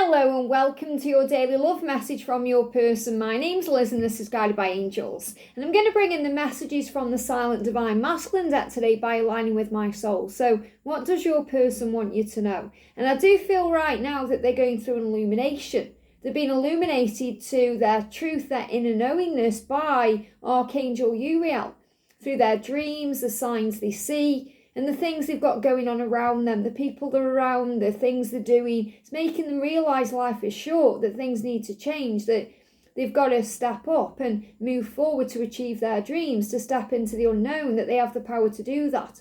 Hello and welcome to your daily love message from your person. My name's Liz and this is Guided by Angels. And I'm going to bring in the messages from the Silent Divine Masculine deck today by aligning with my soul. So what does your person want you to know? And I do feel right now that they're going through an illumination. They're being illuminated to their truth, their inner knowingness by Archangel Uriel. Through their dreams, the signs they see, and the things they've got going on around them, the people they're around, the things they're doing. It's making them realise life is short, that things need to change, that they've got to step up and move forward to achieve their dreams, to step into the unknown, that they have the power to do that.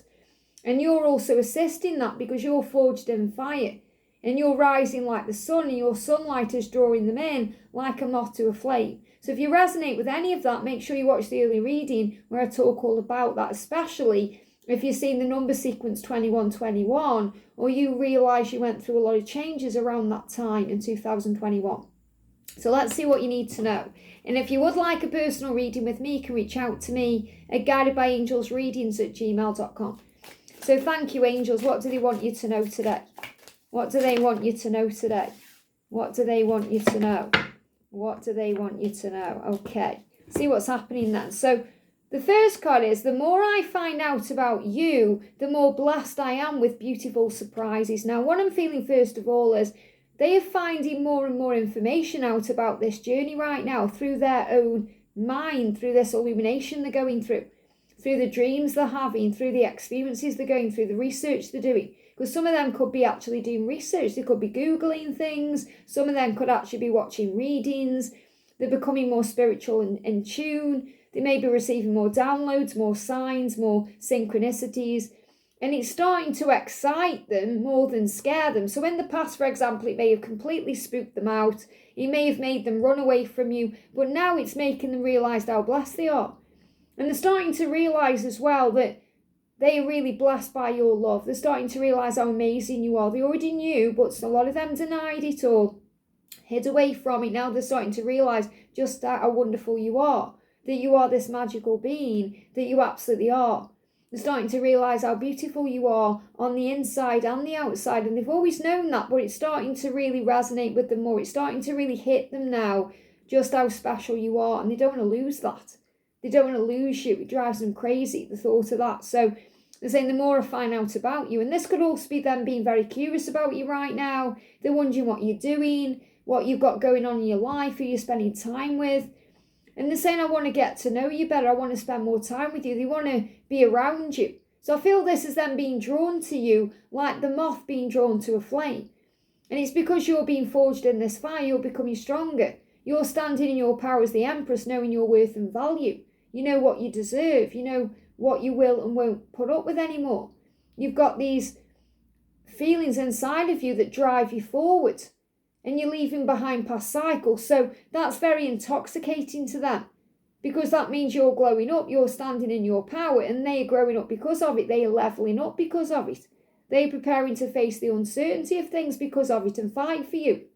And you're also assisting that because you're forged in fire and you're rising like the sun and your sunlight is drawing them in like a moth to a flame. So if you resonate with any of that, make sure you watch the early reading where I talk all about that, especially if you've seen the number sequence 2121, or you realise you went through a lot of changes around that time in 2021. So let's see what you need to know. And if you would like a personal reading with me, you can reach out to me at guidedbyangelsreadings@gmail.com. So thank you, angels. What do they want you to know today? What do they want you to know today? What do they want you to know? What do they want you to know? Okay, see what's happening then. So the first card is, the more I find out about you, the more blessed I am with beautiful surprises. Now, what I'm feeling first of all is they are finding more and more information out about this journey right now through their own mind, through this illumination they're going through the dreams they're having, through the experiences they're going through, the research they're doing. Because some of them could be actually doing research. They could be Googling things. Some of them could actually be watching readings. They're becoming more spiritual and in tune. They may be receiving more downloads, more signs, more synchronicities. And it's starting to excite them more than scare them. So in the past, for example, it may have completely spooked them out. It may have made them run away from you. But now it's making them realise how blessed they are. And they're starting to realise as well that they are really blessed by your love. They're starting to realise how amazing you are. They already knew, but a lot of them denied it or hid away from it. Now they're starting to realise just how wonderful you are. That you are this magical being, that you absolutely are. They're starting to realise how beautiful you are on the inside and the outside. And they've always known that, but it's starting to really resonate with them more. It's starting to really hit them now, just how special you are. And they don't want to lose that. They don't want to lose you. It drives them crazy, the thought of that. So they're saying the more I find out about you. And this could also be them being very curious about you right now. They're wondering what you're doing, what you've got going on in your life, who you're spending time with. And they're saying, I want to get to know you better. I want to spend more time with you. They want to be around you. So I feel this is them being drawn to you like the moth being drawn to a flame. And it's because you're being forged in this fire, you're becoming stronger. You're standing in your power as the Empress, knowing your worth and value. You know what you deserve. You know what you will and won't put up with anymore. You've got these feelings inside of you that drive you forward. And you're leaving behind past cycles. So that's very intoxicating to them. Because that means you're glowing up, you're standing in your power, and they are growing up because of it. They are leveling up because of it. They are preparing to face the uncertainty of things because of it and fight for you.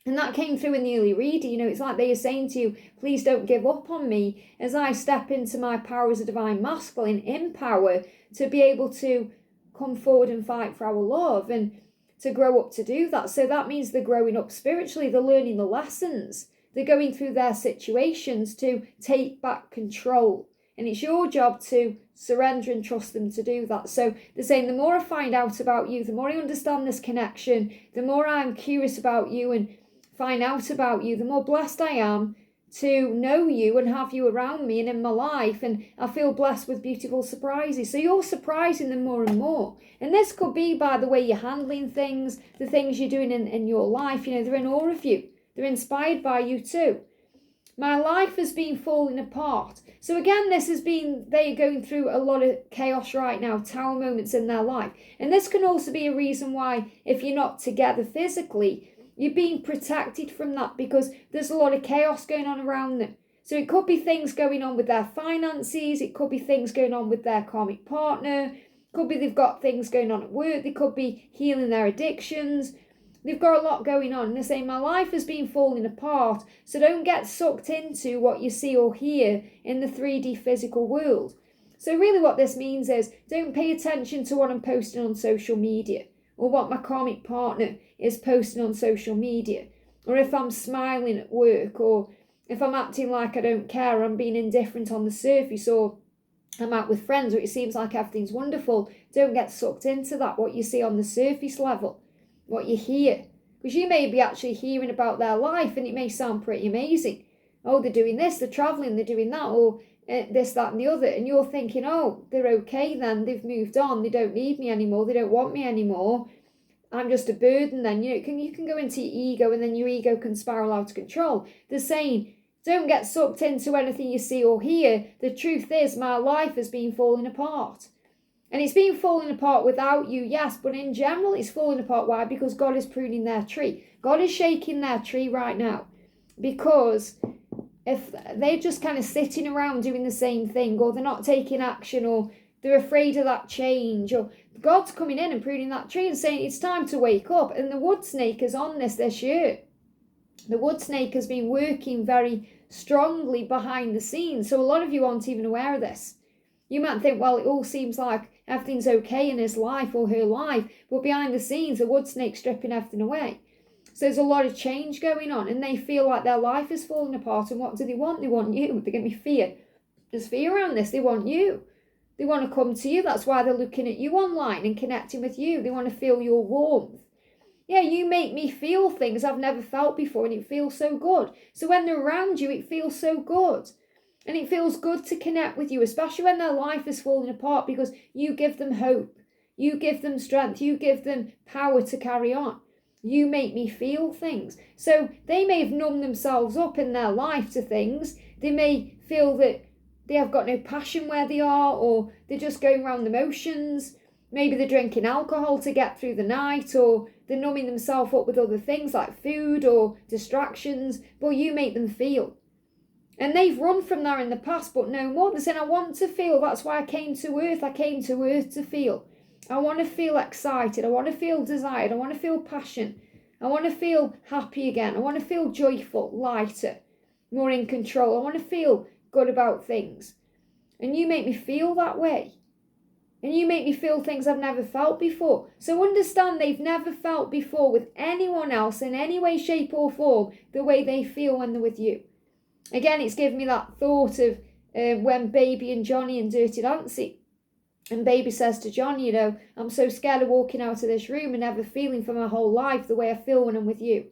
And that came through in the early reading. You know, it's like they are saying to you, please don't give up on me as I step into my power as a divine masculine in power to be able to come forward and fight for our love and to grow up to do that. So that means they're growing up spiritually. They're learning the lessons. They're going through their situations to take back control. And it's your job to surrender and trust them to do that. So they're saying the more I find out about you, the more I understand this connection, the more I'm curious about you and find out about you, the more blessed I am to know you and have you around me and in my life. And I feel blessed with beautiful surprises. So you're surprising them more and more. And this could be by the way you're handling things, the things you're doing in your life. You know, they're in awe of you. They're inspired by you too. My life has been falling apart. So again, this has been, they are going through a lot of chaos right now, tower moments in their life. And this can also be a reason why, if you're not together physically, you're being protected from that because there's a lot of chaos going on around them. So it could be things going on with their finances. It could be things going on with their karmic partner. It could be they've got things going on at work. They could be healing their addictions. They've got a lot going on. And they're saying, my life has been falling apart. So don't get sucked into what you see or hear in the 3D physical world. So really what this means is don't pay attention to what I'm posting on social media or what my karmic partner is posting on social media, or if I'm smiling at work, or if I'm acting like I don't care, or I'm being indifferent on the surface, or I'm out with friends, or it seems like everything's wonderful. Don't get sucked into that, what you see on the surface level, what you hear. Because you may be actually hearing about their life and it may sound pretty amazing. Oh, they're doing this, they're travelling, they're doing that, or this, that and the other. And you're thinking, oh, they're okay then, they've moved on, they don't need me anymore, they don't want me anymore. I'm just a burden then. You can go into your ego, and then your ego can spiral out of control. They're saying, don't get sucked into anything you see or hear. The truth is, my life has been falling apart. And it's been falling apart without you, yes, but in general it's falling apart. Why? Because God is pruning their tree. God is shaking their tree right now. Because if they're just kind of sitting around doing the same thing, or they're not taking action, or they're afraid of that change, or God's coming in and pruning that tree and saying it's time to wake up. And the wood snake is on this year. The wood snake has been working very strongly behind the scenes. So a lot of you aren't even aware of this. You might think, well, it all seems like everything's okay in his life or her life, but behind the scenes, the wood snake's stripping everything away. So there's a lot of change going on, and they feel like their life is falling apart. And what do they want? They want you. They're going to be fear. There's fear around this. They want you. They want to come to you. That's why they're looking at you online and connecting with you. They want to feel your warmth. Yeah, you make me feel things I've never felt before, and it feels so good. So when they're around you, it feels so good. And it feels good to connect with you, especially when their life is falling apart, because you give them hope. You give them strength. You give them power to carry on. You make me feel things. So they may have numbed themselves up in their life to things. They may feel that they have got no passion where they are, or they're just going around the motions. Maybe they're drinking alcohol to get through the night, or they're numbing themselves up with other things like food or distractions. But you make them feel. And they've run from there in the past, but no more. They're saying, I want to feel. That's why I came to earth. I came to earth to feel. I want to feel excited. I want to feel desired. I want to feel passion. I want to feel happy again. I want to feel joyful, lighter, more in control. I want to feel good about things. And you make me feel that way. And you make me feel things I've never felt before. So understand they've never felt before with anyone else in any way, shape or form the way they feel when they're with you. Again, it's given me that thought of when Baby and Johnny in Dirty Dancing. And Baby says to Johnny, I'm so scared of walking out of this room and never feeling for my whole life the way I feel when I'm with you.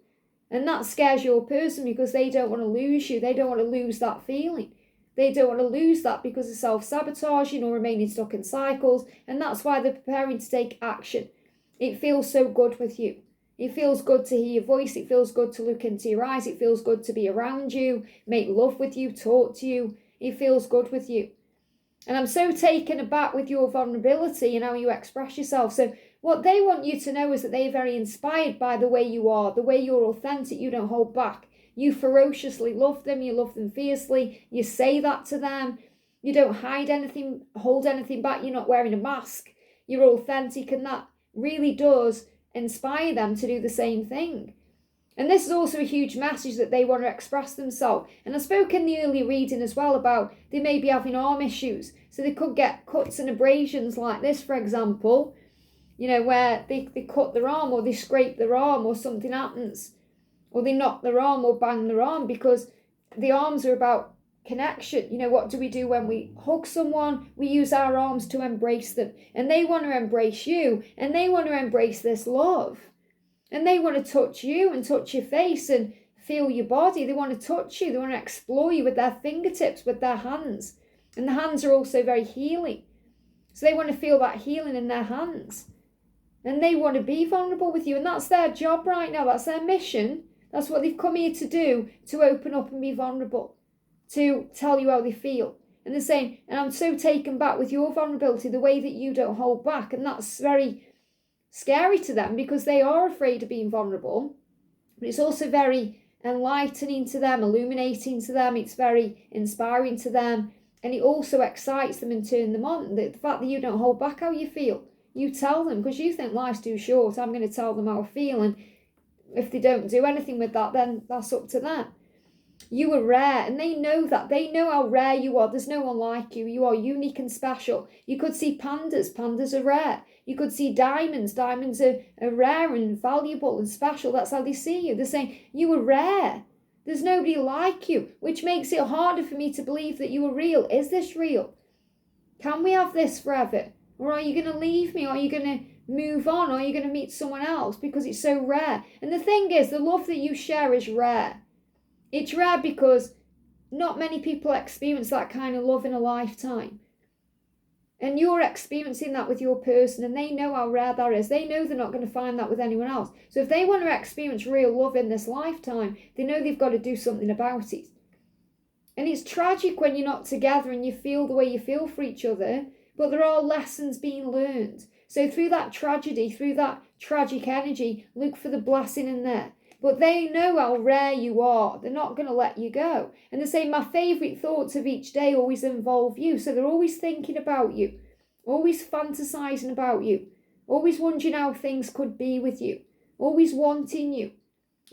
And that scares your person because they don't want to lose you. They don't want to lose that feeling. They don't want to lose that because of self-sabotaging or remaining stuck in cycles. And that's why they're preparing to take action. It feels so good with you. It feels good to hear your voice. It feels good to look into your eyes. It feels good to be around you, make love with you, talk to you. It feels good with you. And I'm so taken aback with your vulnerability and how you express yourself. So what they want you to know is that they're very inspired by the way you are, the way you're authentic, you don't hold back. You ferociously love them, you love them fiercely, you say that to them. You don't hide anything, hold anything back, you're not wearing a mask. You're authentic, and that really does inspire them to do the same thing. And this is also a huge message that they want to express themselves. And I spoke in the early reading as well about they may be having arm issues. So they could get cuts and abrasions like this, for example, where they cut their arm, or they scrape their arm, or something happens. Or they knock their arm or bang their arm, because the arms are about connection. What do we do when we hug someone? We use our arms to embrace them. And they want to embrace you, and they want to embrace this love. And they want to touch you and touch your face and feel your body. They want to touch you. They want to explore you with their fingertips, with their hands. And the hands are also very healing. So they want to feel that healing in their hands. And they want to be vulnerable with you. And that's their job right now. That's their mission. That's what they've come here to do, to open up and be vulnerable, to tell you how they feel. And they're saying, and I'm so taken back with your vulnerability, the way that you don't hold back. And that's very scary to them because they are afraid of being vulnerable. But it's also very enlightening to them, illuminating to them. It's very inspiring to them. And it also excites them and turns them on. The fact that you don't hold back how you feel. You tell them, because you think life's too short. I'm going to tell them how I feel. And if they don't do anything with that, then that's up to them. You are rare, and they know that. They know how rare you are. There's no one like you. You are unique and special. You could see pandas. Pandas are rare. You could see diamonds. Diamonds are rare and valuable and special. That's how they see you. They're saying, you are rare. There's nobody like you, which makes it harder for me to believe that you are real. Is this real? Can we have this forever? Or are you going to leave me? Or are you going to move on? Or are you going to meet someone else because it's so rare? And the thing is, the love that you share is rare. It's rare because not many people experience that kind of love in a lifetime. And you're experiencing that with your person, and they know how rare that is. They know they're not going to find that with anyone else. So if they want to experience real love in this lifetime, they know they've got to do something about it. And it's tragic when you're not together and you feel the way you feel for each other, but there are lessons being learned. So through that tragedy, through that tragic energy, look for the blessing in there. But they know how rare you are. They're not going to let you go. And they say, my favourite thoughts of each day always involve you. So they're always thinking about you, always fantasising about you, always wondering how things could be with you, always wanting you,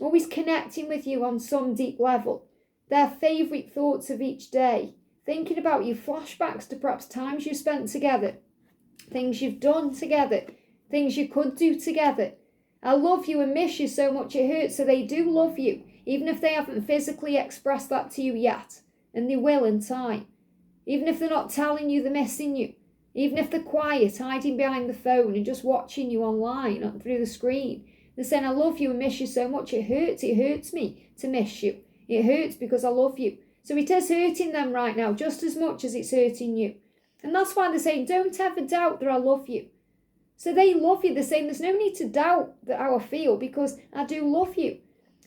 always connecting with you on some deep level. Their favourite thoughts of each day, thinking about you, flashbacks to perhaps times you spent together, things you've done together, things you could do together. I love you and miss you so much it hurts. So they do love you, even if they haven't physically expressed that to you yet. And they will in time. Even if they're not telling you they're missing you. Even if they're quiet, hiding behind the phone and just watching you online through the screen. They're saying, I love you and miss you so much it hurts. It hurts me to miss you. It hurts because I love you. So it is hurting them right now just as much as it's hurting you. And that's why they're saying, don't ever doubt that I love you. So they love you. They're saying there's no need to doubt that how I feel because I do love you.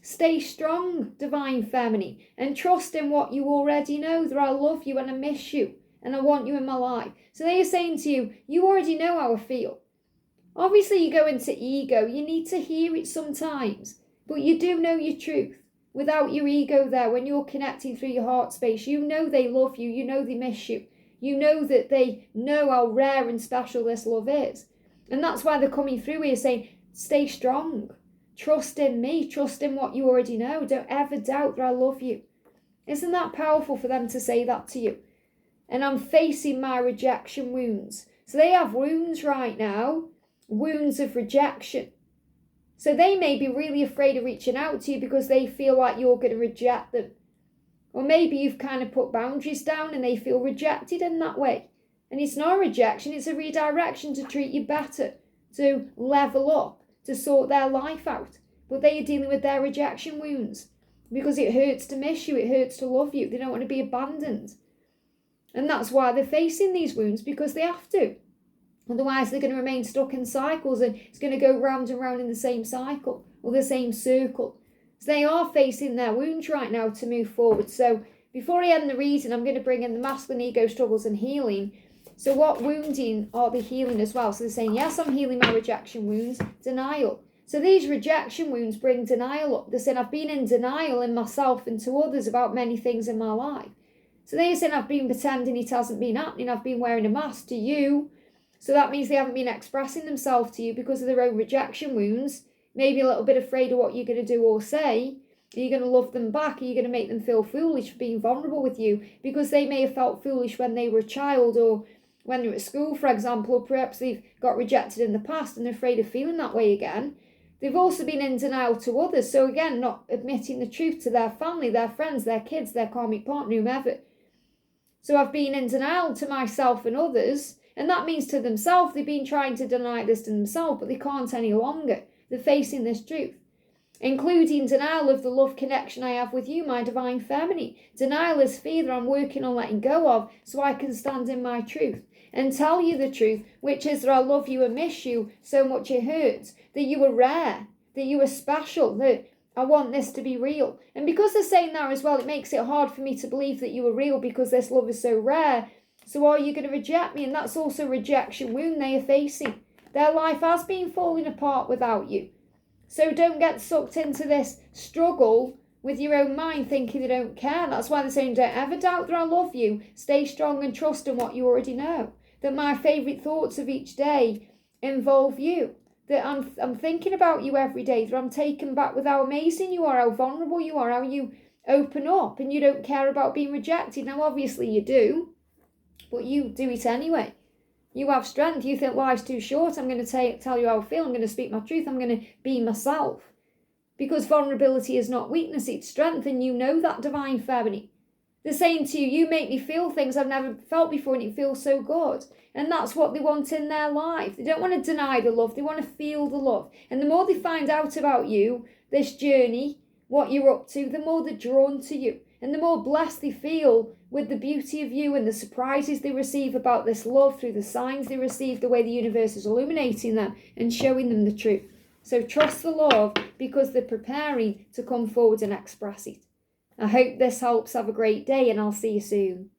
Stay strong, divine feminine, and trust in what you already know, that I love you and I miss you and I want you in my life. So they are saying to you, you already know how I feel. Obviously you go into ego. You need to hear it sometimes, but you do know your truth. Without your ego there, when you're connecting through your heart space, you know they love you. You know they miss you. You know that they know how rare and special this love is. And that's why they're coming through here saying, stay strong. Trust in me. Trust in what you already know. Don't ever doubt that I love you. Isn't that powerful for them to say that to you? And I'm facing my rejection wounds. So they have wounds right now. Wounds of rejection. So they may be really afraid of reaching out to you because they feel like you're going to reject them. Or maybe you've kind of put boundaries down and they feel rejected in that way. And it's not a rejection, it's a redirection to treat you better, to level up, to sort their life out. But they are dealing with their rejection wounds because it hurts to miss you, it hurts to love you. They don't want to be abandoned. And that's why they're facing these wounds, because they have to. Otherwise, they're going to remain stuck in cycles and it's going to go round and round in the same cycle or the same circle. So they are facing their wounds right now to move forward. So before I end the reading, I'm going to bring in the masculine ego struggles and healing. So what wounding are they healing as well? So they're saying, yes, I'm healing my rejection wounds, denial. So these rejection wounds bring denial up. They're saying, I've been in denial in myself and to others about many things in my life. So they're saying, I've been pretending it hasn't been happening. I've been wearing a mask to you. So that means they haven't been expressing themselves to you because of their own rejection wounds. Maybe a little bit afraid of what you're going to do or say. Are you going to love them back? Are you going to make them feel foolish for being vulnerable with you? Because they may have felt foolish when they were a child or when they're at school, for example, or perhaps they've got rejected in the past and they're afraid of feeling that way again. They've also been in denial to others. So again, not admitting the truth to their family, their friends, their kids, their karmic partner, whomever. So I've been in denial to myself and others. And that means to themselves, they've been trying to deny this to themselves, but they can't any longer. They're facing this truth. Including denial of the love connection I have with you, my divine feminine. Denial is fear that I'm working on letting go of so I can stand in my truth and tell you the truth, which is that I love you and miss you so much it hurts, that you are rare, that you are special, that I want this to be real. And because they're saying that as well, it makes it hard for me to believe that you are real because this love is so rare. So are you going to reject me? And that's also a rejection wound they are facing. Their life has been falling apart without you. So don't get sucked into this struggle with your own mind thinking they don't care. That's why they're saying, don't ever doubt that I love you. Stay strong and trust in what you already know. That my favourite thoughts of each day involve you. That I'm thinking about you every day. That I'm taken back with how amazing you are, how vulnerable you are, how you open up and you don't care about being rejected. Now, obviously you do, but you do it anyway. You have strength. You think life's too short. I'm going to tell you how I feel. I'm going to speak my truth. I'm going to be myself. Because vulnerability is not weakness, it's strength, and you know that, divine feminine. They're saying to you, you make me feel things I've never felt before and it feels so good. And that's what they want in their life. They don't want to deny the love, they want to feel the love. And the more they find out about you, this journey, what you're up to, the more they're drawn to you. And the more blessed they feel with the beauty of you and the surprises they receive about this love through the signs they receive, the way the universe is illuminating them and showing them the truth. So trust the love because they're preparing to come forward and express it. I hope this helps. Have a great day and I'll see you soon.